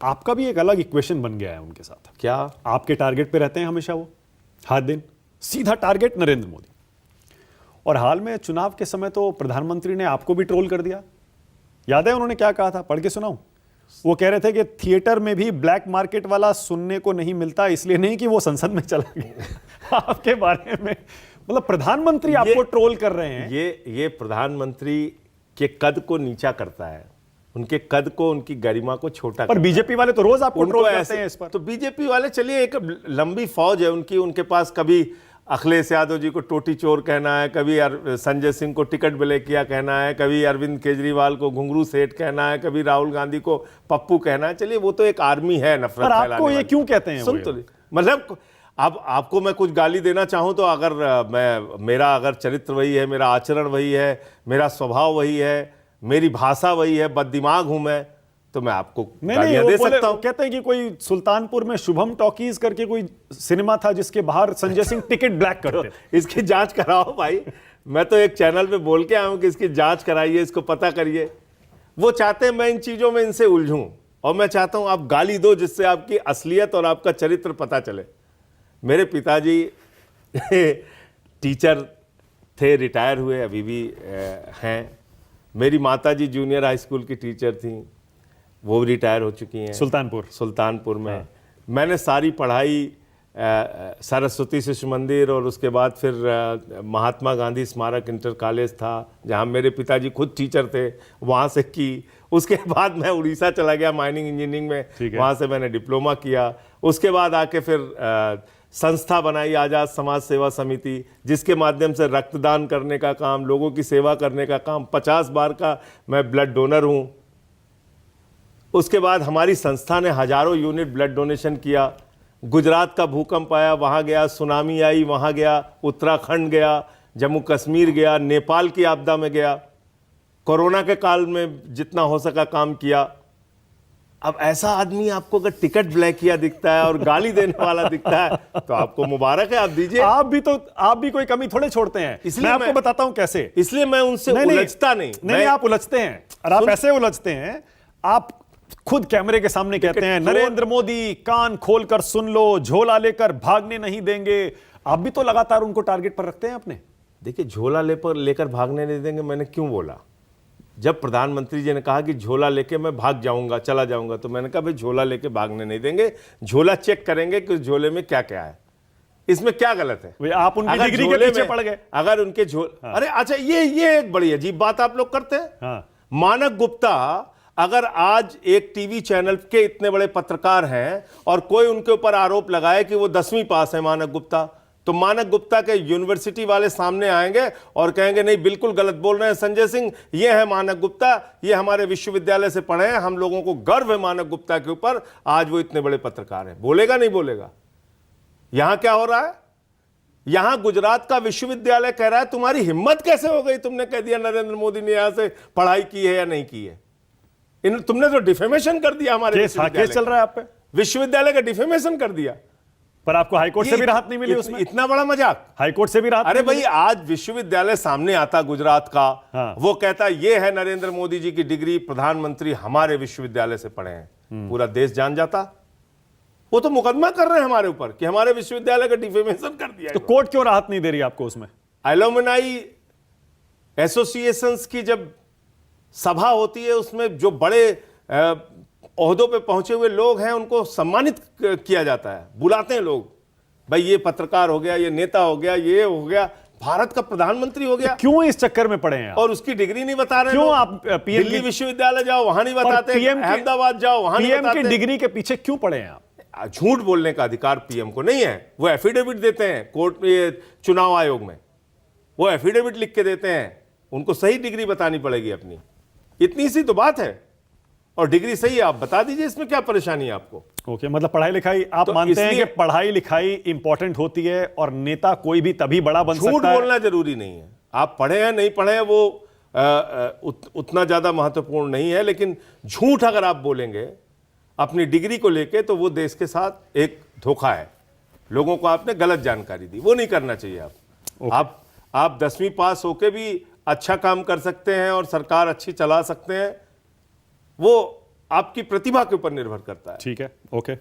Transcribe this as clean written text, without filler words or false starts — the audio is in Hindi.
आपका भी एक अलग इक्वेशन बन गया है उनके साथ। क्या? आपके टारगेट पे रहते हैं हमेशा वो, हर दिन सीधा टारगेट नरेंद्र मोदी। और हाल में चुनाव के समय तो प्रधानमंत्री ने आपको भी ट्रोल कर दिया। याद है उन्होंने क्या कहा था? पढ़ के सुनाऊं? वो कह रहे थे कि थिएटर में भी ब्लैक मार्केट वाला सुनने को नहीं मिलता, इसलिए नहीं कि वो संसद में चला गया। आपके बारे में मतलब प्रधानमंत्री आपको ट्रोल कर रहे हैं। ये प्रधानमंत्री के कद को नीचा करता है, उनके कद को, उनकी गरिमा को छोटा। पर बीजेपी वाले तो रोज आपको ट्रोल करते हैं इस पर। तो बीजेपी वाले, चलिए, एक लंबी फौज है उनकी। उनके पास कभी अखिलेश यादव जी को टोटी चोर कहना है, कभी संजय सिंह को टिकट ब्लैकिया कहना है, कभी अरविंद केजरीवाल को घुंघरू सेठ कहना है, कभी राहुल गांधी को पप्पू कहना है। चलिए, वो तो एक आर्मी है नफरत फैलाने वाली। आपको ये क्यों कहते हैं? सुन तो मतलब, अब आपको मैं कुछ गाली देना चाहूं तो अगर मेरा अगर चरित्र वही है, मेरा आचरण वही है, मेरा स्वभाव वही है, मेरी भाषा वही है, बददिमाग हूं मैं, तो मैं आपको गालियां दे सकता हूं। कहते हैं कि कोई सुल्तानपुर में शुभम टॉकीज करके कोई सिनेमा था जिसके बाहर संजय सिंह टिकट ब्लैक करते थे। इसकी जांच कराओ भाई। मैं तो एक चैनल पे बोल के आया हूं कि इसकी जांच कराइए, इसको पता करिए। वो चाहते हैं मैं इन चीजों में इनसे उलझूं, और मैं चाहता हूं आप गाली दो जिससे आपकी असलियत और आपका चरित्र पता चले। मेरे पिताजी टीचर थे, रिटायर हुए, अभी भी हैं। मेरी माताजी जूनियर हाई स्कूल की टीचर थी, वो भी रिटायर हो चुकी हैं सुल्तानपुर में। हाँ। मैंने सारी पढ़ाई सरस्वती शिशु मंदिर और उसके बाद फिर महात्मा गांधी स्मारक इंटर कॉलेज था, जहाँ मेरे पिताजी खुद टीचर थे, वहाँ से की। उसके बाद मैं उड़ीसा चला गया माइनिंग इंजीनियरिंग में, वहाँ से मैंने डिप्लोमा किया। उसके बाद आके फिर संस्था बनाई आज़ाद समाज सेवा समिति, जिसके माध्यम से रक्तदान करने का काम, लोगों की सेवा करने का काम, 50 बार का मैं ब्लड डोनर हूँ। उसके बाद हमारी संस्था ने हजारों यूनिट ब्लड डोनेशन किया। गुजरात का भूकंप आया, वहाँ गया, सुनामी आई, वहाँ गया, उत्तराखंड गया, जम्मू कश्मीर गया, नेपाल की आपदा में गया, कोरोना के काल में जितना हो सका काम किया। अब ऐसा आदमी आपको अगर टिकट ब्लैक किया दिखता है और गाली देने वाला दिखता है तो आपको मुबारक है, आप दीजिए। आप भी कोई कमी थोड़े छोड़ते हैं। इसलिए मैं आपको बताता हूं कैसे। इसलिए मैं उनसे उलझता नहीं। आप उलझते हैं, और आप ऐसे उलझते हैं, आप खुद कैमरे के सामने कहते हैं नरेंद्र मोदी कान खोलकर सुन लो, झोला लेकर भागने नहीं देंगे। आप भी तो लगातार उनको टारगेट पर रखते हैं अपने। देखिए, झोला लेकर भागने नहीं देंगे, मैंने क्यों बोला? जब प्रधानमंत्री जी ने कहा कि झोला लेके मैं भाग जाऊंगा, चला जाऊंगा, तो मैंने कहा भाई झोला लेके भागने नहीं देंगे, झोला चेक करेंगे कि झोले में क्या क्या है, इसमें क्या गलत है। आप उनकी डिग्री के पीछे पड़ गए। अगर उनके हाँ। अरे अच्छा, ये एक बड़ी अजीब बात आप लोग करते हैं। हाँ। मानक गुप्ता, अगर आज एक टीवी चैनल के इतने बड़े पत्रकार हैं और कोई उनके ऊपर आरोप लगाए कि वो 10वीं पास है मानक गुप्ता, तो मानक गुप्ता के यूनिवर्सिटी वाले सामने आएंगे और कहेंगे नहीं, बिल्कुल गलत बोल रहे हैं संजय सिंह, ये है मानक गुप्ता, ये हमारे विश्वविद्यालय से पढ़े हैं, हम लोगों को गर्व है मानक गुप्ता के ऊपर, आज वो इतने बड़े पत्रकार हैं। बोलेगा नहीं बोलेगा? यहां क्या हो रहा है? यहां गुजरात का विश्वविद्यालय कह रहा है तुम्हारी हिम्मत कैसे हो गई, तुमने कह दिया नरेंद्र मोदी ने यहां से पढ़ाई की है या नहीं की है। तुमने तो डिफेमेशन कर दिया हमारे केस चल रहा है आप पे, विश्वविद्यालय का डिफेमेशन कर दिया। पर आपको हाईकोर्ट से भी राहत नहीं मिली उसमें। इतना बड़ा मजाक, हाईकोर्ट से भी राहत। अरे भाई, आज विश्वविद्यालय सामने आता गुजरात का, हाँ। वो कहता ये है नरेंद्र मोदी जी की डिग्री, प्रधानमंत्री हमारे विश्वविद्यालय से पढ़े हैं, पूरा देश जान जाता। वो तो मुकदमा कर रहे हैं हमारे ऊपर कि हमारे विश्वविद्यालय का डिफेमेशन कर दिया। तो कोर्ट क्यों राहत नहीं दे रही आपको उसमें? एलुमनाई एसोसिएशंस की जब सभा होती है, उसमें जो बड़े ओहदों पे पहुंचे हुए लोग हैं उनको सम्मानित किया जाता है, बुलाते हैं लोग, भाई ये पत्रकार हो गया, ये नेता हो गया, ये हो गया, भारत का प्रधानमंत्री हो गया। क्यों इस चक्कर में पड़े हैं आप? और उसकी डिग्री नहीं बता रहे। क्यों आप दिल्ली विश्वविद्यालय जाओ, वहां नहीं बताते, अहमदाबाद जाओ, वहां नहीं बताते। पीएम की डिग्री के पीछे क्यों पड़े हैं आप? झूठ बोलने का अधिकार पीएम को नहीं है। वो एफिडेविट देते हैं कोर्ट में, चुनाव आयोग में, वो एफिडेविट लिख के देते हैं, उनको सही डिग्री बतानी पड़ेगी अपनी, इतनी सी तो बात है। और डिग्री सही है, आप बता दीजिए, इसमें क्या परेशानी है आपको? ओके, मतलब पढ़ाई लिखाई आप तो मानते हैं कि पढ़ाई लिखाई इंपॉर्टेंट होती है और नेता कोई भी तभी बड़ा बन सकता है। झूठ बोलना जरूरी नहीं है, आप पढ़े हैं नहीं पढ़े हैं वो उतना ज्यादा महत्वपूर्ण नहीं है, लेकिन झूठ अगर आप बोलेंगे अपनी डिग्री को लेके तो वो देश के साथ एक धोखा है। लोगों को आपने गलत जानकारी दी, वो नहीं करना चाहिए। आप 10वीं पास होके भी अच्छा काम कर सकते हैं और सरकार अच्छी चला सकते हैं, वो आपकी प्रतिभा के ऊपर निर्भर करता है। ठीक है, ओके।